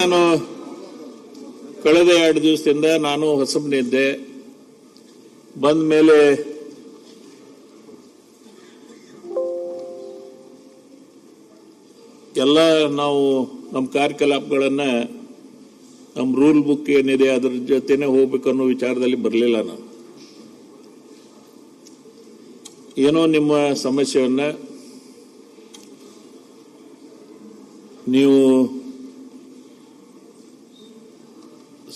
ನಾನು ಕಳೆದ 2 ದಿವಸದಿಂದ ನಾನು ಹೊಸಬನಿದ್ದೆ. ಬಂದ ಮೇಲೆ ಎಲ್ಲ ನಾವು ನಮ್ಮ ಕಾರ್ಯಕಲಾಪಗಳನ್ನ ನಮ್ಮ ರೂಲ್ ಬುಕ್ ಏನಿದೆ ಅದರ ಜೊತೆನೆ ಹೋಗ್ಬೇಕು ಅನ್ನೋ ವಿಚಾರದಲ್ಲಿ ಬರಲಿಲ್ಲ. ನಾನು ಏನೋ ನಿಮ್ಮ ಸಮಸ್ಯೆಯನ್ನ ನೀವು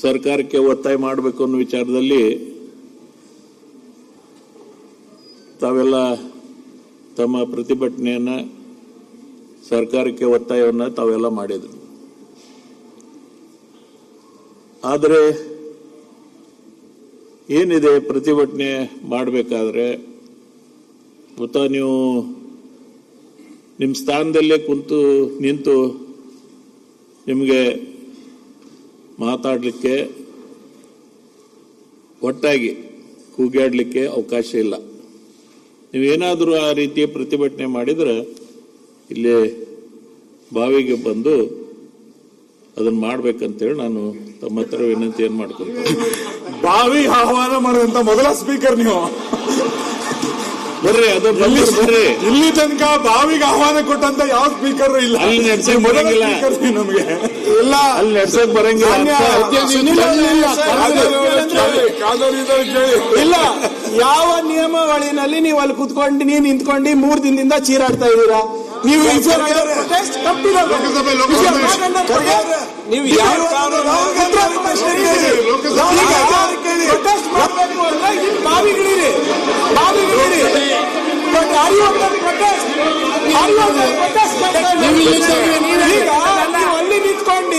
ಸರ್ಕಾರಕ್ಕೆ ಒತ್ತಾಯ ಮಾಡಬೇಕು ಅನ್ನೋ ವಿಚಾರದಲ್ಲಿ ತಾವೆಲ್ಲ ತಮ್ಮ ಪ್ರತಿಭಟನೆಯನ್ನ ಸರ್ಕಾರಕ್ಕೆ ಒತ್ತಾಯವನ್ನ ತಾವೆಲ್ಲ ಮಾಡಿದ್ರು. ಆದರೆ ಏನಿದೆ, ಪ್ರತಿಭಟನೆ ಮಾಡಬೇಕಾದ್ರೆ ಗೊತ್ತಾ, ನೀವು ನಿಮ್ಮ ಸ್ಥಾನದಲ್ಲೇ ನಿಂತು ನಿಮಗೆ ಮಾತಾಡಲಿಕ್ಕೆ, ಒಟ್ಟಾಗಿ ಕೂಗಾಡಲಿಕ್ಕೆ ಅವಕಾಶ ಇಲ್ಲ. ನೀವೇನಾದರೂ ಆ ರೀತಿಯ ಪ್ರತಿಭಟನೆ ಮಾಡಿದ್ರೆ ಇಲ್ಲಿ ಬಾವಿಗೆ ಬಂದು ಅದನ್ನ ಮಾಡ್ಬೇಕಂತೇಳಿ ನಾನು ತಮ್ಮ ಹತ್ರ ವಿನಂತಿಯನ್ನು ಮಾಡ್ಕೊಂತೀನಿ. ಬಾವಿ ಆಹ್ವಾನ ಮಾಡುವಂತ ಮೊದಲ ಸ್ಪೀಕರ್ ನೀವು. ಬರ್ರಿ, ಅದು ಬರ್ರಿ. ಇಲ್ಲಿ ತನಕ ಬಾವಿಗೆ ಆಹ್ವಾನ ಕೊಟ್ಟಂತ ಯಾವ ಸ್ಪೀಕರ್ ಇಲ್ಲ. ಅಲ್ಲಿ ನಡ್ಸಕ್ ಬರಂಗಿಲ್ಲ ನಮಗೆ, ಇಲ್ಲ ಅಲ್ಲಿ ನಡ್ಸಕ್ ಬರಂಗಿಲ್ಲ. ಇಲ್ಲ, ಯಾವ ನಿಯಮಾವಳಿನಲ್ಲಿ ನೀವು ಅಲ್ಲಿ ಕುತ್ಕೊಂಡು ನೀವು ನಿಂತ್ಕೊಂಡು 3 ದಿನದಿಂದ ಚೀರಾಡ್ತಾ ಇದ್ದೀರಾ? ನೀವು ನೀವು ಬಾವಿಗಳಿರಿ ಅಲ್ಲಿ ನಿಂತ್ಕೊಂಡು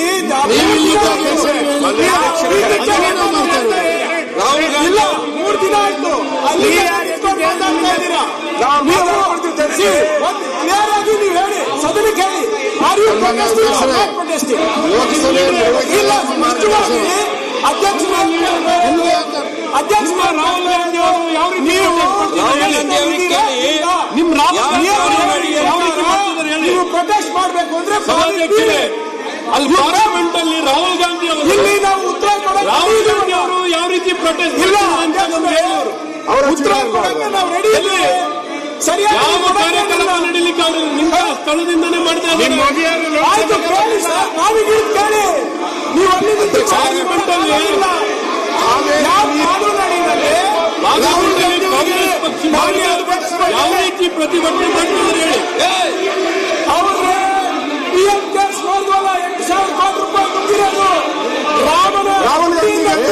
ಇಲ್ಲ, 3 ದಿನ ಆಯ್ತು ಅಲ್ಲಿ ಕ್ಲಿಯರ್ ಆಗಿ ನೀವು ಹೇಳಿ, ಸದನಕ್ಕೆ ಹೇಳಿ. ಇಲ್ಲ, ಅಧ್ಯಕ್ಷ ರಾಹುಲ್ ಗಾಂಧಿ ಅವರು ಯಾವ ರೀತಿ ನೀವು ಪ್ರೊಟೆಸ್ಟ್ ಮಾಡಬೇಕು ಅಂದ್ರೆ ಅಲ್ಲಿ ಪಾರ್ಲಿಮೆಂಟ್ ಅಲ್ಲಿ ರಾಹುಲ್ ಗಾಂಧಿ ಅವರು ಇಲ್ಲಿ ನಾವು ಉತ್ತರ ರಾಹುಲ್ ಗಾಂಧಿ ಅವರು ಯಾವ ರೀತಿ ಪ್ರೊಟೆಸ್ಟ್ ಇಲ್ಲ ಉತ್ತರ ಕೊಡಕ್ಕೆ ನಾವು ರೆಡಿ ಇದ್ದೀವಿ. ಸರಿಯಾಗಿ ಯಾವ ಕಾರ್ಯಕ್ರಮ ನಡೀಲಿಕ್ಕೆ ಅವರು ನಿಮ್ಮ ಸ್ಥಳದಿಂದನೇ ಮಾಡ್ತಾ ಇದ್ದಾರೆ. ಆಯ್ತು, ಕೇಳಿ ಸರ್, ನಾವೀಗ ಕೇಳಿ. ನೀವು ಅಲ್ಲಿ ಪಾರ್ಲಿಮೆಂಟ್ ಅಲ್ಲಿ ಯಾವ ಕಾನೂನಿನಲ್ಲಿ ಕಾಂಗ್ರೆಸ್ ಪಕ್ಷ ಯಾವ ರೀತಿ ಪ್ರತಿಭಟನೆ ಮಾಡ್ತಿದ್ದಾರೆ ಹೇಳಿ. ಅವ್ರೆ PM ಕೇಸ್ ನೋಡಿದ್ವಲ್ಲ, 8,000 ಕೋಟಿ ರೂಪಾಯಿ ಬಂದಿರೋದು ರಾಹುಲ್ ಗಾಂಧಿ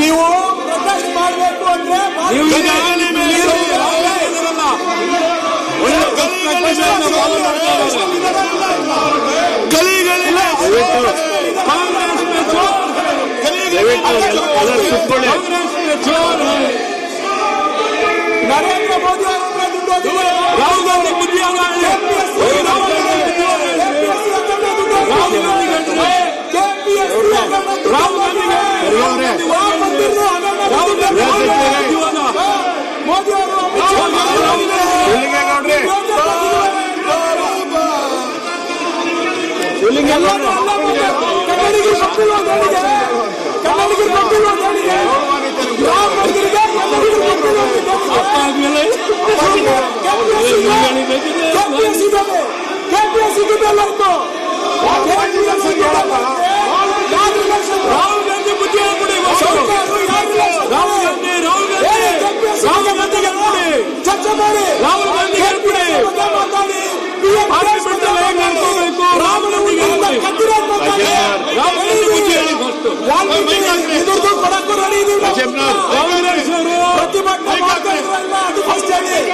ನೀವು ಪ್ರೊಟೆಸ್ಟ್ ಮಾಡಬೇಕು ಅಂದ್ರೆ ನರೇಂದ್ರ ಮೋದಿ ರಾಹುಲ್ ಗಾಂಧಿ ಬುದ್ಧಿ ಮೋದಿ ರಾಹುಲ್ ಗಾಂಧಿ ಬುದ್ಧಿ ಚರ್ಚೆ ಮಾಡಿ ರಾಹುಲ್ ಗಾಂಧಿ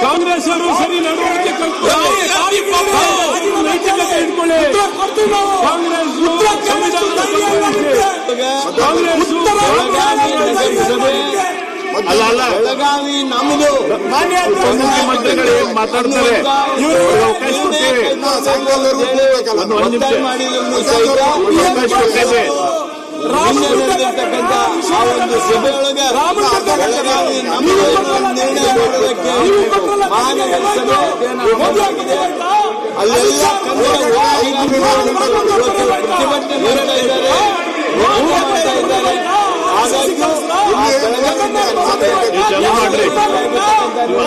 ಕಾಂಗ್ರೆಸ್ ಅವರು ಸರಿ ನಡವಳಿಕೆ ನೈತಿಕತೆ ಇಟ್ಕೊಳ್ಳಿ. ಕಾಂಗ್ರೆಸ್ ಅಲ್ಲ ಅಲ್ಲ ಬೆಳಗಾವಿ ನಮ್ಮದು. ಮಾನ್ಯ ಮುಖ್ಯಮಂತ್ರಿಗಳು ಏನ್ ಮಾತಾಡ್ತಾರೆ ಅವ್ರಿಗೆ ಅವಕಾಶ ಕೊಡ್ತೇವೆ. ಒತ್ತಾಯ ಮಾಡಿದ್ರು ಸಹಿತ ಅವಕಾಶ ಕೊಡ್ತೇವೆ. ನಿನ್ನೆ ನಡೆದಿರ್ತಕ್ಕಂಥ ಆ ಒಂದು ಸಭೆಯೊಳಗೆ ಬೆಳಗಾವಿ ನಮ್ಮದು ನಿರ್ಣಯ ಮಾಡೋದಕ್ಕೆ ಮಹಾನಗರ ಸಭೆ ಆಗಿದೆ. ಅಲ್ಲೆಲ್ಲ ಪ್ರತಿಭಟನೆ ಮಾಡ್ತಾ ಇದ್ದಾರೆ, ಮಾಡ್ತಾ ಇದ್ದಾರೆ.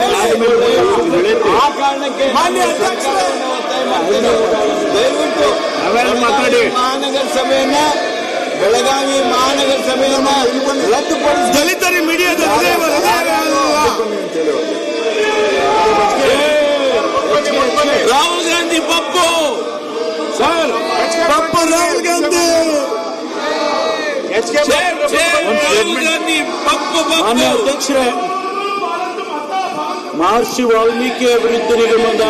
ಹಾಗಾಗಿ ಆ ಕಾರಣಕ್ಕೆ ದಯವಿಟ್ಟು ಮಾತಾಡಿ ಮಹಾನಗರ ಸಭೆಯನ್ನ ಬೆಳಗಾವಿ ಮಹಾನಗರ ಸಭೆಯನ್ನ ರದ್ದುಪಡಿಸಿ ದಲಿತರಿ ಮೀಡಿಯಾದ ರಾಹುಲ್ ಗಾಂಧಿ ಪಪ್ಪು ಸರ್ ಪಪ್ಪು ರಾಹುಲ್ ಗಾಂಧಿ ರಾಹುಲ್ ಗಾಂಧಿ ಪಪ್ಪು ಮಾನ್ಯ ಅಧ್ಯಕ್ಷರೇ, ಮಹರ್ಷಿ ವಾಲ್ಮೀಕಿ ಅಭಿವೃದ್ಧಿ ನಿಗಮದ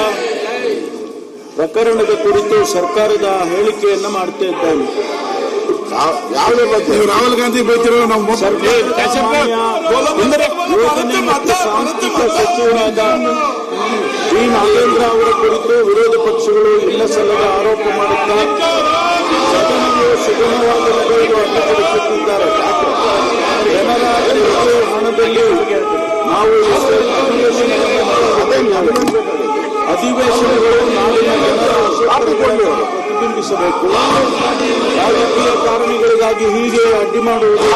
ಪ್ರಕರಣದ ಕುರಿತು ಸರ್ಕಾರದ ಹೇಳಿಕೆಯನ್ನ ಮಾಡ್ತಾ ಇದ್ದಾನೆ. ಯಾವುದೇ ಬಗ್ಗೆ ರಾಹುಲ್ ಗಾಂಧಿ ಬೈತಿರೋ ನಾವು ಯೋಜನೆ ಮತ್ತು ಸಾಂಸ್ಥಿಕ ಸಚಿವರಾದ ಡಿ ನಾಗೇಂದ್ರ ಅವರ ಕುರಿತು ವಿರೋಧ ಪಕ್ಷಗಳು ಇಲ್ಲ ಸಲ್ಲದ ಆರೋಪ ಮಾಡುತ್ತಾ ಸದನವು ಸುಗಮವಾಗಿ ನಡೆಯಲು ಅಡ್ಡಿಪಡಿಸುತ್ತಿದ್ದಾರೆ. ಜನರ ತೆರಿಗೆ ಹಣದಲ್ಲಿ ನಾವು ಅಧಿವೇಶನಗಳು ನಾಡಿನ ಜನರ ಆಶೋತ್ತರಗಳನ್ನು ಪ್ರತಿಬಿಂಬಿಸಬೇಕು. ರಾಜಕೀಯ ಕಾರಣಗಳಿಗಾಗಿ ಹೀಗೆ ಅಡ್ಡಿ ಮಾಡುವುದು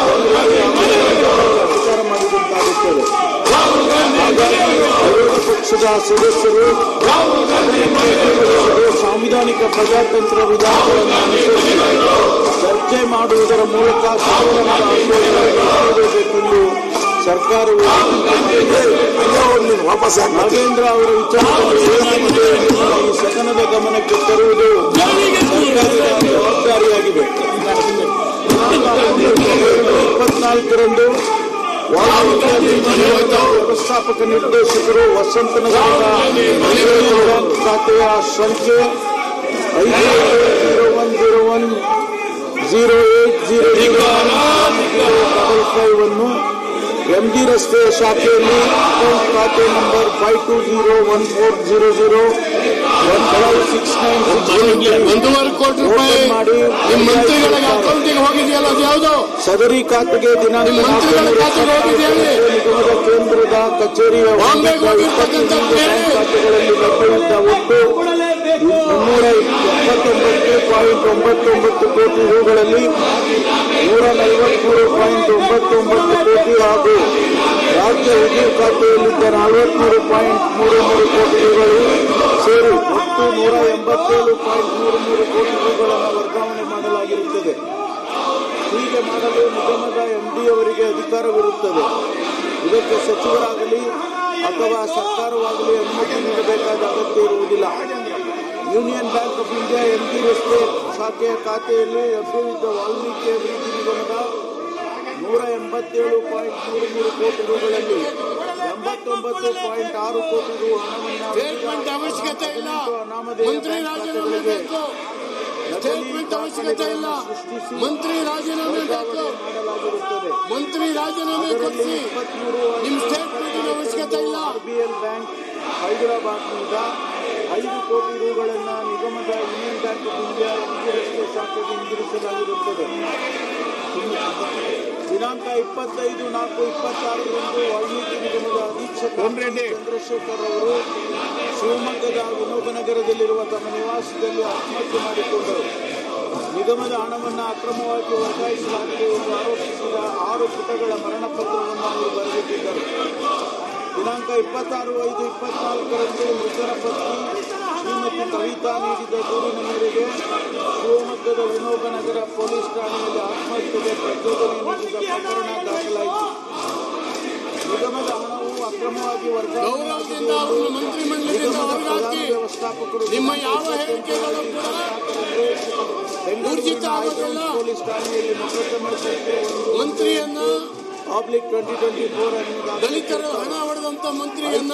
ವಿಚಾರ ಮಾಡಿದಂತಾಗುತ್ತದೆ. ಹಾಗಾಗಿ ವಿರೋಧ ಪಕ್ಷದ ಸದಸ್ಯರು ಸಾಂವಿಧಾನಿಕ ಪ್ರಜಾತಂತ್ರ ವಿಧಾನಗಳನ್ನು ಅನುಸರಿಸಿ ಚರ್ಚೆ ಮಾಡುವುದರ ಮೂಲಕ ಆಶೋತ್ತರಬೇಕೆಂದು ಸರ್ಕಾರವು ವಾಪಸ್ ನಾಗೇಂದ್ರ ಅವರ ವಿಚಾರದಲ್ಲಿ ಈ ಸದನದ ಗಮನಕ್ಕೆ ತರುವುದು ಸರ್ಕಾರದ ಜವಾಬ್ದಾರಿಯಾಗಿದೆ. 24ರಂದು ವ್ಯವಸ್ಥಾಪಕ ನಿರ್ದೇಶಕರು ವಸಂತನಗರದ ಬ್ಯಾಂಕ್ ಖಾತೆಯ ಸಂಖ್ಯೆ 50101080055 ಅನ್ನು ಎಂಜಿ ರಸ್ತೆಯ ಶಾಖೆಯಲ್ಲಿ ಅಕೌಂಟ್ ಖಾತೆ ನಂಬರ್ 5201400169 1.5 ಕೋಟಿ ರೂಪಾಯಿ ನಿಮ್ಮ ಮಂತ್ರಿಗಳ ಅಕೌಂಟಿಗೆ ಹೋಗಿದೆಯಲ್ಲ ಅದು ಯಾವುದು? ಸದರಿ ಖಾತೆಗೆ ದಿನಾಂಕ ನಿಗಮದ ಕೇಂದ್ರದ ಕಚೇರಿಯ ಖಾತೆಗಳಲ್ಲಿ ಲಭ್ಯವಿದ್ದ ಒಟ್ಟು 279.99 ಕೋಟಿ ರೂಗಳಲ್ಲಿ 143.99 ಕೋಟಿ ಹಾಗೂ ರಾಜ್ಯ ವಿದ್ಯುತ್ ಖಾತೆಯಲ್ಲಿದ್ದ 43.33 ಕೋಟಿ ರೂಗಳು ಸೇರಿ ಒಟ್ಟು 187.33 ಕೋಟಿ ರೂಗಳನ್ನು ವರ್ಗಾವಣೆ ಮಾಡಲಾಗಿರುತ್ತದೆ. ಹೀಗೆ ಮಾಡಲು ನಿಗಮದ ಎಂಡಿಯವರಿಗೆ ಅಧಿಕಾರವಿರುತ್ತದೆ. ಇದಕ್ಕೆ ಸಚಿವರಾಗಲಿ ಅಥವಾ ಸರ್ಕಾರವಾಗಲಿ ಅನುಮತಿ ನೀಡಬೇಕಾದ ಅಗತ್ಯ ಇರುವುದಿಲ್ಲ. Union Bank of India MG ರಸ್ತೆ ಶಾಖೆಯ ಖಾತೆಯಲ್ಲಿ ಲಭ್ಯವಿದ್ದ ವಾಲ್ಮೀಕಿ ಅಭಿವೃದ್ಧಿ ನಿಗಮದ 187.33 ಕೋಟಿ ರೂಗಳಲ್ಲಿ 89.6 ಕೋಟಿ ರು ಹಣವನ್ನು ಮಂತ್ರಿ ರಾಜೀನಾಮೆ ಮಾಡಲಾಗಿರುತ್ತದೆ. ಮಂತ್ರಿ ರಾಜೀನಾಮೆ ಕೊಡಿಸಿ, ನಿಮ್ಮ ಸ್ಟೇಟ್ಮೆಂಟ್ ಅವಶ್ಯಕತೆ ಇಲ್ಲ. ಆರ್ಬಿಎಲ್ ಬ್ಯಾಂಕ್ ಹೈದರಾಬಾದ್ನಿಂದ 5 ಕೋಟಿ ರೂಗಳನ್ನು ನಿಗಮದ Union Bank of India MG ರಸ್ತೆ ಶಾಖೆಗೆ ಹಿಂದಿರುಗಿಸಲಾಗಿರುತ್ತದೆ. ದಿನಾಂಕ 25/4/26ರಂದು ವಾಲ್ಮೀಕಿ ನಿಗಮದ ಅಧೀಕ್ಷಕ ಚಂದ್ರಶೇಖರ್ ಅವರು ಶಿವಮೊಗ್ಗದ ವಿನೋಬನಗರದಲ್ಲಿರುವ ತಮ್ಮ ನಿವಾಸದಲ್ಲಿ ಆತ್ಮಹತ್ಯೆ ಮಾಡಿಕೊಂಡರು. ನಿಗಮದ ಹಣವನ್ನು ಅಕ್ರಮವಾಗಿ ವರ್ಗಾಯಿಸಲಾಗಿದೆ ಎಂದು ಆರೋಪಿಸಿದ 6 ಪುಟಗಳ ಮರಣ ಪತ್ರವನ್ನು ಅವರು ಬರೆದಿದ್ದರು. ದಿನಾಂಕ 26/5/24ರಂದು ಮೃತರ ಪತ್ನಿ ಶ್ರೀಮತಿ ಕವಿತಾ ನೀಡಿದ ದೂರಿನ ಮೇರೆಗೆ ಶಿವಮೊಗ್ಗದ ವಿನೋಬನಗರ ಪೊಲೀಸ್ ಠಾಣೆಯಲ್ಲಿ ಆತ್ಮಹತ್ಯೆಗೆ ಪ್ರಚೋದನೆ ನೀಡಿದ ಪ್ರಕರಣ ದಾಖಲಾಯಿತು. ನಿಗಮದ ಹಣವು ಅಕ್ರಮವಾಗಿ ವರ್ಗಾವಣೆಯಾಗಿದೆ ವ್ಯವಸ್ಥಾಪಕರು ಪೊಲೀಸ್ ಠಾಣೆಯಲ್ಲಿ ಮೊಕದ್ದಮೆ ಮಂತ್ರಿಯನ್ನ /2024 ದಲಿತರ ಹಣ ಹೊಡೆದಂತ ಮಂತ್ರಿಯನ್ನ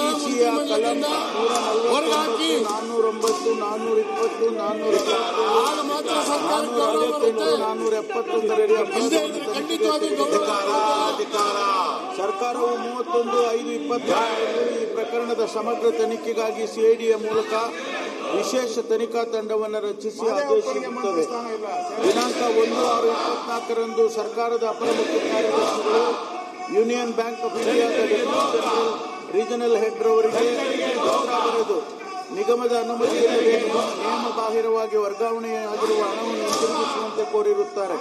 ಹೊರಗಾಕಿ 409, 420, 460 ಆಗ ಮಾತ್ರ ಸರ್ಕಾರ 471 ಅಡಿ ಖಂಡಿತವಾಗಿ ಸರ್ಕಾರವು 31/5/26 ಈ ಪ್ರಕರಣದ ಸಮಗ್ರ ತನಿಖೆಗಾಗಿ ಸಿಐಡಿಯ ಮೂಲಕ ವಿಶೇಷ ತನಿಖಾ ತಂಡವನ್ನು ರಚಿಸಿ ಆದೇಶಿಸುತ್ತದೆ. ದಿನಾಂಕ 1/6/24 ಸರ್ಕಾರದ ಅಪರ ಮುಖ್ಯ ಕಾರ್ಯದರ್ಶಿಗಳು ಯೂನಿಯನ್ ಬ್ಯಾಂಕ್ ಆಫ್ ಇಂಡಿಯಾದ ಡೆಪ್ಯೂಟಿ ಜನರಲ್ ರೀಜನಲ್ ಹೆಡ್ ರವರಿಗೆ ಪತ್ರ ಬರೆದು ನಿಗಮದ ಅನುಮತಿಯಿಲ್ಲದೆ ನಿಯಮ ಬಾಹಿರವಾಗಿ ವರ್ಗಾವಣೆಯಾಗಿರುವ ಹಣವನ್ನು ಹಿಂತಿರುಗಿಸುವಂತೆ ಕೋರಿರುತ್ತಾರೆ.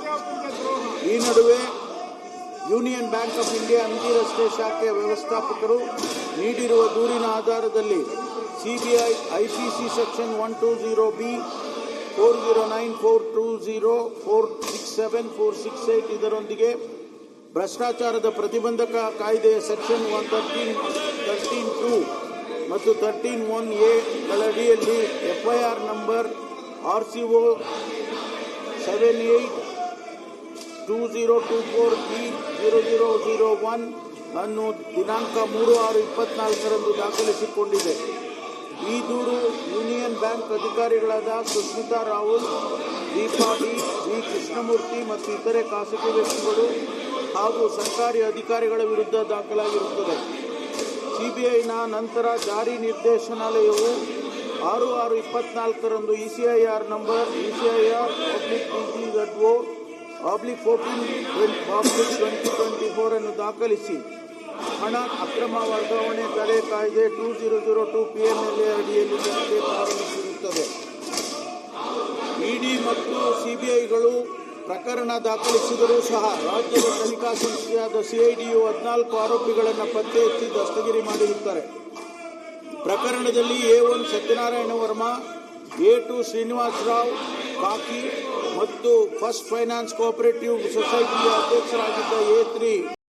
ಈ ನಡುವೆ union Bank of India MG ರಸ್ತೆ ಶಾಖೆಯ ವ್ಯವಸ್ಥಾಪಕರು ನೀಡಿರುವ ದೂರಿನ ಆಧಾರದಲ್ಲಿ ಸಿಬಿಐ IPC ಸೆಕ್ಷನ್ 120B 409-420 467 468 ಇದರೊಂದಿಗೆ ಭ್ರಷ್ಟಾಚಾರದ ಪ್ರತಿಬಂಧಕ ಕಾಯ್ದೆಯ ಸೆಕ್ಷನ್ 113(2) ಮತ್ತು 13(1)A ಗಳಡಿಯಲ್ಲಿ FIR number RCO 782024B0001 ಅನ್ನು ದಿನಾಂಕ 3/6/24 ದಾಖಲಿಸಿಕೊಂಡಿದೆ. ಈ ದೂರು ಯೂನಿಯನ್ ಬ್ಯಾಂಕ್ ಅಧಿಕಾರಿಗಳಾದ ಸುಸ್ಮಿತಾ ರಾಹುಲ್, ದೀಪಾ ಡಿ, ವಿ ಕೃಷ್ಣಮೂರ್ತಿ ಮತ್ತು ಇತರೆ ಖಾಸಗಿ ವ್ಯಕ್ತಿಗಳು ಹಾಗೂ ಸರ್ಕಾರಿ ಅಧಿಕಾರಿಗಳ ವಿರುದ್ಧ ದಾಖಲಾಗಿರುತ್ತದೆ. ಸಿಬಿಐನ ನಂತರ ಜಾರಿ ನಿರ್ದೇಶನಾಲಯವು 6/6/24 ECIR ನಂಬರ್ ECIR/PGZO/14/2024 ಅನ್ನು ದಾಖಲಿಸಿ ಹಣ ಅಕ್ರಮ ವರ್ಗಾವಣೆ ತಡೆ ಕಾಯ್ದೆ 2002 PMLA ಅಡಿಯಲ್ಲಿ ತನಿಖೆ ಪ್ರಾರಂಭಿಸಿರುತ್ತದೆ. ಇಡಿ ಮತ್ತು ಸಿಬಿಐಗಳು ಪ್ರಕರಣ ದಾಖಲಿಸಿದರೂ ಸಹ ರಾಜ್ಯದ ತನಿಖಾ ಸಂಸ್ಥೆಯಾದ ಸಿಐಡಿಯು 14 ಆರೋಪಿಗಳನ್ನು ಪತ್ತೆ ಹಚ್ಚಿ ದಸ್ತಗಿರಿ ಮಾಡಿರುತ್ತಾರೆ. ಪ್ರಕರಣದಲ್ಲಿ A1 ಸತ್ಯನಾರಾಯಣ ವರ್ಮಾ, A2 ಶ್ರೀನಿವಾಸರಾವ್ ಕಾಕಿ ಮತ್ತು ಫಸ್ಟ್ ಫೈನಾನ್ಸ್ ಕೋಆಪರೇಟಿವ್ ಸೊಸೈಟಿಯ ಅಧ್ಯಕ್ಷರಾಗಿದ್ದ A3